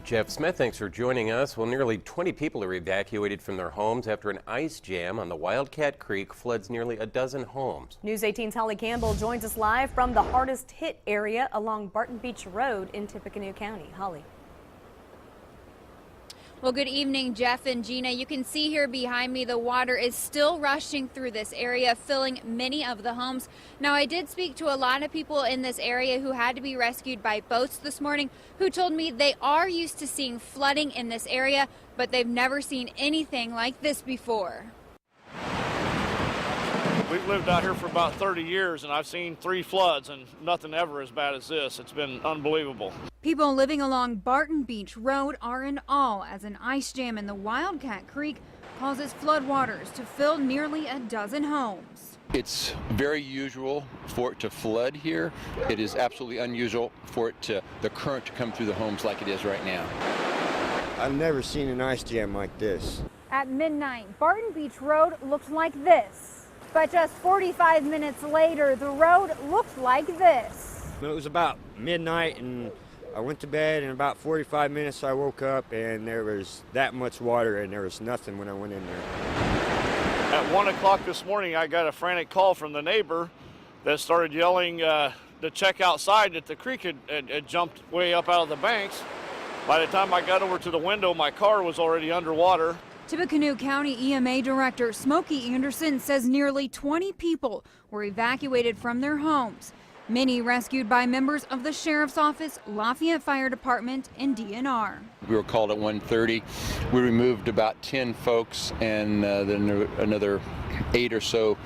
Jeff Smith, thanks for joining us. Well, nearly 20 people are evacuated from their homes after an ice jam on the Wildcat Creek floods nearly a dozen homes. News 18's Holly Campbell joins us live from the hardest hit area along Barton Beach Road in Tippecanoe County. Holly. Well, good evening, Jeff and Gina. You can see here behind me the water is still rushing through this area, filling many of the homes. Now, I did speak to a lot of people in this area who had to be rescued by boats this morning, who told me they are used to seeing flooding in this area, but they've never seen anything like this before. We've lived out here for about 30 years, and I've seen 3 floods, and nothing ever as bad as this. It's been unbelievable. People living along Barton Beach Road are in awe as an ice jam in the Wildcat Creek causes floodwaters to fill nearly a dozen homes. It's very usual for it to flood here. It is absolutely unusual for the current to come through the homes like it is right now. I've never seen an ice jam like this. At midnight, Barton Beach Road looked like this. But just 45 minutes later, the road looked like this. It was about midnight and I went to bed. In about 45 minutes I woke up and there was that much water and there was nothing when I went in there. At 1 o'clock this morning, I got a frantic call from the neighbor that started yelling to check outside that the creek had jumped way up out of the banks. By the time I got over to the window, my car was already underwater. Tippecanoe County EMA Director Smokey Anderson says nearly 20 people were evacuated from their homes, many rescued by members of the Sheriff's Office, Lafayette Fire Department, and DNR. We were called at 1:30. We removed about 10 folks, and then another 8 or so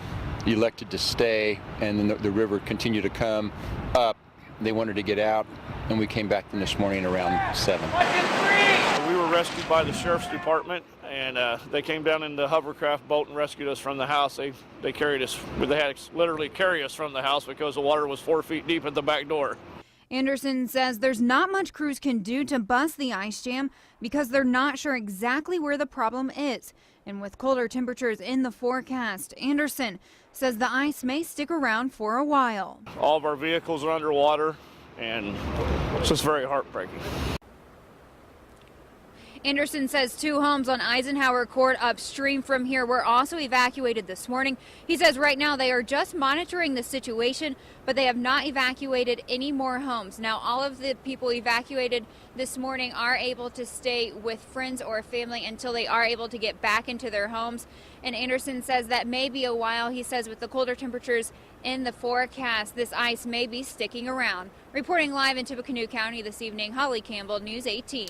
elected to stay, and then the river continued to come up. They wanted to get out, and we came back this morning around 7. We were rescued by the Sheriff's Department, and they came down in the hovercraft boat and rescued us from the house. They carried us, they had to literally carry us from the house because the water was 4 feet deep at the back door. Anderson says there's not much crews can do to bust the ice jam because they're not sure exactly where the problem is. And with colder temperatures in the forecast, Anderson says the ice may stick around for a while. All of our vehicles are underwater, and it's just very heartbreaking. Anderson says 2 homes on Eisenhower Court upstream from here were also evacuated this morning. He says right now they are just monitoring the situation, but they have not evacuated any more homes. Now, all of the people evacuated this morning are able to stay with friends or family until they are able to get back into their homes. And Anderson says that may be a while. He says with the colder temperatures in the forecast, this ice may be sticking around. Reporting live in Tippecanoe County this evening, Holly Campbell, News 18.